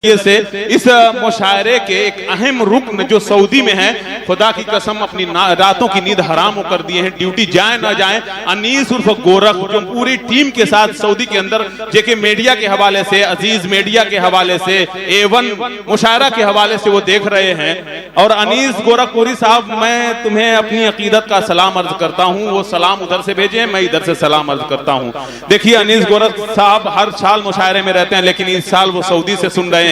से इस मुशायरे के एक अहम रुकन जो सऊदी में है, खुदा की कसम अपनी रातों की नींद हराम कर दिए हैं। ड्यूटी जाए ना जाए, अनीस उर्फ गोरख जो पूरी टीम के साथ सऊदी के अंदर जेके मीडिया के हवाले से, अजीज मीडिया के हवाले से, A1 मुशायरा के हवाले से वो देख रहे हैं। और अनीस गोरखपुरी साहब, मैं तुम्हें अपनी अकीदत का सलाम अर्ज करता हूँ। वो सलाम उधर से भेजे, मैं इधर से सलाम अर्ज करता हूँ। देखिए, अनीस गोरख साहब हर साल मुशायरे में रहते हैं, लेकिन इस साल वो सऊदी से सुन रहे हैं।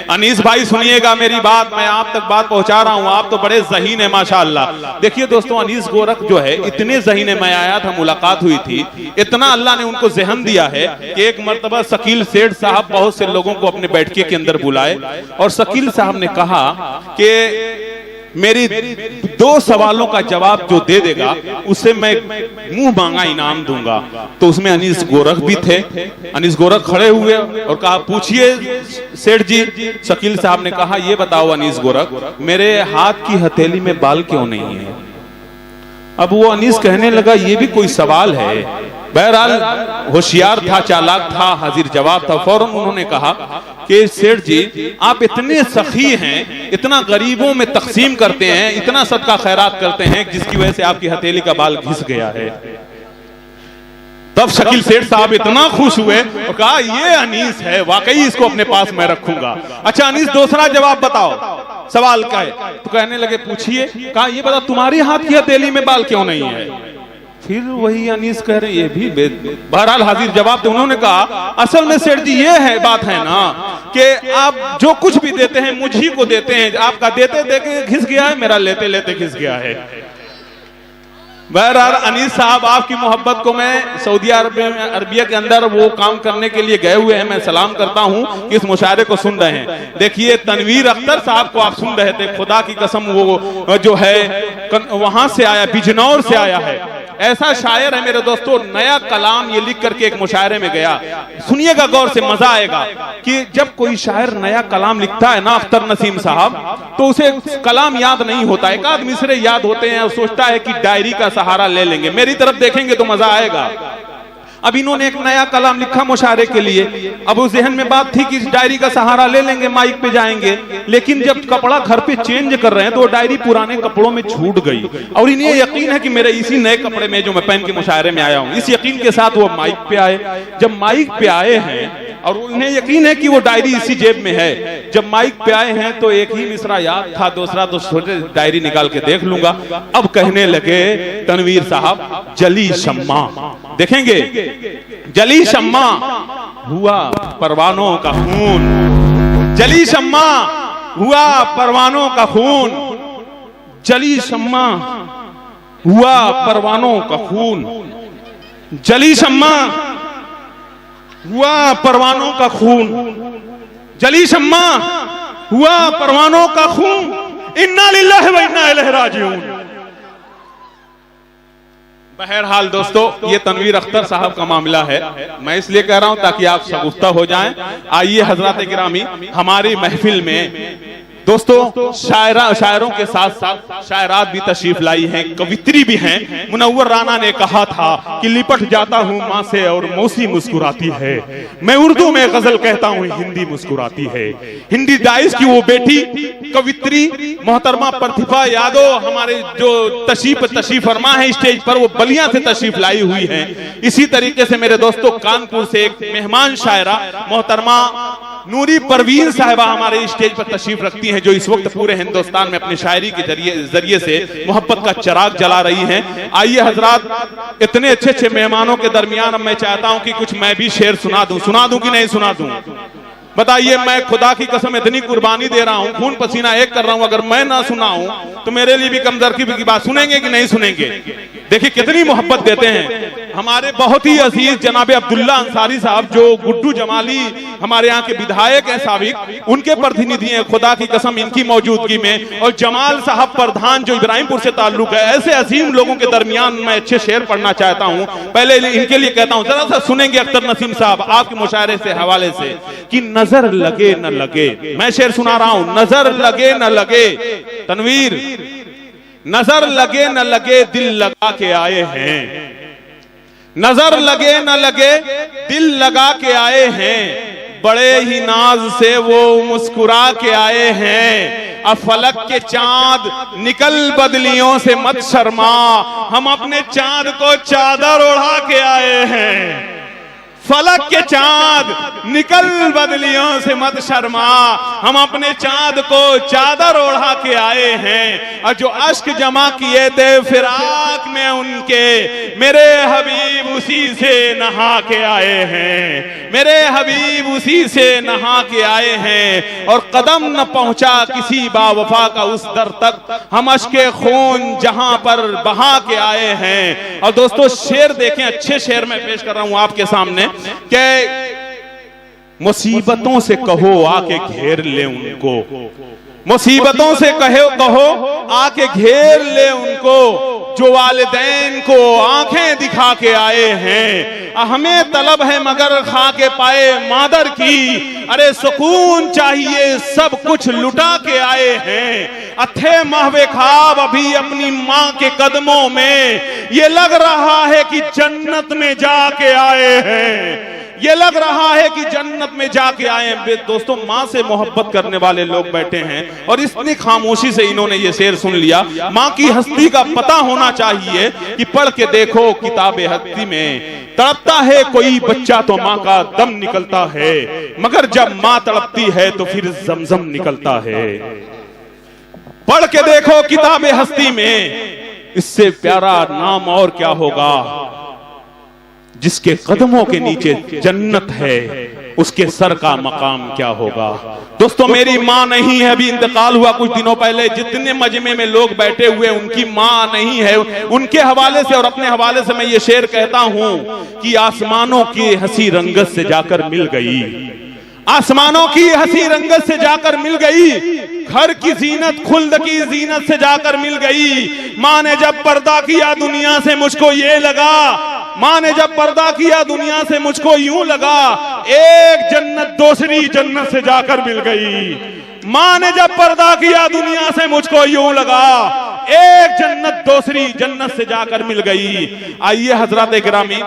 अनीस भाई सुनिएगा मेरी बात, मैं आप तक बात पहुंचा रहा हूं। आप तो बड़े ज़हीन है माशाअल्लाह। देखिए दोस्तों, अनीस गोरख जो है इतने ज़हीन है, मैं आया था, मुलाकात हुई थी, इतना अल्लाह ने उनको ज़हन दिया है कि एक मर्तबा शकील सेठ साहब बहुत से लोगों को अपने बैठके के अंदर बुलाए और शकील साहब ने कहा कि मेरी 2 सवालों का जवाब जो दे देगा उसे मैं मुंह मांगा इनाम दूंगा। तो उसमें अनीस गोरख भी थे। अनीस गोरख खड़े हुए और कहा, पूछिए सेठ जी। शकील साहब ने कहा, ये बताओ अनीस गोरख, मेरे हाथ की हथेली में बाल क्यों नहीं है? अब वो अनीस कहने लगा, ये भी कोई सवाल है? बहरहाल होशियार था, चालाक था, हाजिर जवाब था। फौरन उन्होंने कहा कि सेठ जी, आप इतने सखी हैं, इतना गरीबों में तकसीम करते हैं, इतना सदका खैरात करते हैं, जिसकी वजह से आपकी हथेली का बाल घिस गया है। तब शकील सेठ साहब इतना खुश हुए और कहा, ये अनीस है, वाकई इसको अपने पास मैं रखूंगा। अच्छा अनीस, दूसरा जवाब बताओ, सवाल क्या है? तो कहने लगे, पूछिए। कहा, ये बताओ तुम्हारी हाथ की हथेली में बाल क्यों नहीं है? फिर वही अनीस कह रहे, ये भी बहरहाल हाजिर जवाब थे। उन्होंने कहा, असल में सेठ जी ये है, बात है ना कि आप जो कुछ भी देते हैं मुझी को देते हैं। आपका देते देते घिस गया है, मेरा लेते लेते घिस गया है। बहरहाल अनीस साहब, आपकी मोहब्बत को मैं सऊदी अरबिया के अंदर वो काम करने के लिए गए हुए हैं, मैं सलाम करता हूं कि इस मुशायरे को सुन रहे हैं। देखिए, तनवीर अख्तर साहब को आप सुन रहे थे, खुदा की कसम वो जो है वहां से आया, बिजनौर से आया है। ऐसा शायर है मेरे दोस्तों, नया कलाम ये लिख करके एक मुशायरे में गया। सुनिएगा गौर से, मजा आएगा कि जब कोई शायर नया कलाम लिखता है ना, अख्तर नसीम साहब, तो उसे कलाम याद नहीं होता, एक आध मिसरे याद होते हैं और सोचता है कि डायरी का सहारा ले लेंगे। मेरी तरफ देखेंगे तो मजा आएगा। अब इन्होंने एक नया कलाम लिखा मुशायरे के लिए। अब उस जहन में बात थी कि डायरी का सहारा ले लेंगे, माइक पे जाएंगे, लेकिन जब कपड़ा घर पे चेंज कर रहे हैं तो वो डायरी पुराने कपड़ों में छूट गई। और इन्हें यकीन है कि मेरे इसी नए कपड़े में जो मैं पहन के मुशायरे में आया हूं, इस यकीन के साथ वो माइक पे आए। जब माइक पे आए हैं और उन्हें यकीन है कि वो डायरी इसी जेब में है, जब माइक पे आए हैं तो एक ही मिसरा याद था, दूसरा तो छोटे डायरी निकाल के देख लूंगा। अब कहने लगे तनवीर साहब, जली शम्मा, देखेंगे, जली शम्मा हुआ परवानों का खून, जली शम्मा हुआ परवानों का खून, जली शम्मा हुआ परवानों का खून, जली शम्मा हुआ परवानों का खून, जली शम्मा हुआ परवानों का खून, इन्ना लिल्लाहि व इन्ना इलैहि राजिऊन। बहरहाल दोस्तों, ये तनवीर अख्तर साहब का मामला है। मैं इसलिए कह रहा हूं ताकि आप शगुफ्ता हो जाएं। आइए हजरात गिरामी, हमारी महफिल में दोस्तों शायरों के साथ साथ शायरात भी तशरीफ लाई हैं, कवित्री भी हैं। मुनव्वर राना ने कहा था कि लिपट जाता हूं माँ से और मौसी मुस्कुराती है, मैं उर्दू में गजल कहता हूं हिंदी मुस्कुराती है। हिंदी दाइश की वो बेटी कवित्री मोहतरमा प्रतिभा यादव हमारे जो तशरीफ फरमा है स्टेज पर, वो बलिया से तशरीफ लाई हुई है। इसी तरीके से मेरे दोस्तों, कानपुर से एक मेहमान शायरा मोहतरमा नूरी परवीन साहिबा हमारे स्टेज पर तशरीफ रखती हैं, जो इस वक्त पूरे हिंदुस्तान में अपनी शायरी के जरिए से मोहब्बत का चिराग जला रही हैं। आइए हजरात, इतने अच्छे अच्छे मेहमानों के दरमियान अब मैं चाहता हूं कि कुछ मैं भी शेर सुना दूं कि नहीं सुना दूं? बताइए, मैं खुदा की कसम इतनी कुर्बानी दे रहा हूं, खून पसीना एक कर रहा हूं, अगर मैं ना सुनाऊं तो मेरे लिए भी कमजोरी की बात। सुनेंगे कि नहीं सुनेंगे? देखिए कितनी मोहब्बत देते हैं हमारे बहुत ही अजीज जनाब अब्दुल्ला अंसारी साहब, जो गुड्डू जमाली हमारे यहाँ के विधायक हैं साबिक, उनके प्रतिनिधि हैं। खुदा की कसम इनकी मौजूदगी में, और जमाल साहब प्रधान जो इब्राहिमपुर से ताल्लुक है, ऐसे अजीम लोगों के दरमियान मैं अच्छे शेर पढ़ना चाहता हूँ। पहले इनके लिए कहता हूँ, जरा सा सुनेंगे अख्तर नसीम साहब आपके मुशायरे से हवाले से कि नजर लगे न लगे। मैं शेर सुना रहा हूँ, नजर लगे न लगे, तनवीर, नजर लगे न लगे दिल लगा के आए हैं, नजर लगे न लगे दिल लगा के आए हैं, बड़े ही नाज से वो मुस्कुरा के आए हैं। अब फलक के चांद निकल बदलियों से मत शर्मा, हम अपने चांद को चादर ओढ़ा के आए हैं। फलक के चांद निकल बदलियों से मत शर्मा, हम अपने चांद को चादर ओढ़ा के आए हैं। और जो अश्क जमा किए थे फिराक में उनके, मेरे हबीब उसी से नहा के आए हैं। मेरे हबीब उसी से नहा के आए हैं। और कदम न पहुंचा किसी बावफा का उस दर तक, हम अश्के खून जहां पर बहा के आए हैं। और दोस्तों शेर देखें, अच्छे शेर मैं पेश कर रहा हूं आपके सामने कि मुसीबतों से कहो आके घेर ले उनको, मुसीबतों से कहो आके घेर ले उनको, जो वालिदैन को आंखें दिखा के आए हैं। हमें तलब है मगर खा के पाए मादर की, अरे सुकून चाहिए सब कुछ लुटा के आए हैं। अथे महवे ख्वाब अभी अपनी माँ के कदमों में, ये लग रहा है कि जन्नत में जाके आए हैं। ये लग रहा है कि जन्नत में जाके आए हैं। दोस्तों माँ से मोहब्बत करने वाले लोग बैठे हैं और इतनी खामोशी से इन्होंने ये शेर सुन लिया। माँ की हस्ती का पता होना चाहिए कि पढ़ के देखो किताब हस्ती में, तड़पता है कोई बच्चा तो माँ का दम निकलता है, मगर जब माँ तड़पती है तो फिर जमजम निकलता है। पढ़ के देखो किताब हस्ती में, इससे प्यारा नाम और क्या होगा। जिसके कदमों के नीचे जन्नत है उसके सर का मकाम क्या होगा। दोस्तों मेरी माँ नहीं है, अभी इंतकाल हुआ कुछ दिनों पहले। जितने मजमे में लोग बैठे हुए उनकी माँ नहीं है। उनके हवाले से और अपने हवाले से मैं ये शेर कहता हूं कि आसमानों की हंसी रंगत से जाकर मिल गई, आसमानों की हंसी रंगत से जाकर मिल गई, घर की जीनत खुल्द की जीनत से जाकर मिल गई। माँ ने जब पर्दा किया दुनिया से मुझको ये लगा, माँ ने जब पर्दा किया दुनिया से मुझको यूं लगा, एक जन्नत दूसरी जन्नत से जाकर मिल गई। माँ ने जब पर्दा किया दुनिया से मुझको यूं लगा, एक जन्नत दूसरी जन्नत से जाकर मिल गई। आइए हजरात गिरामी,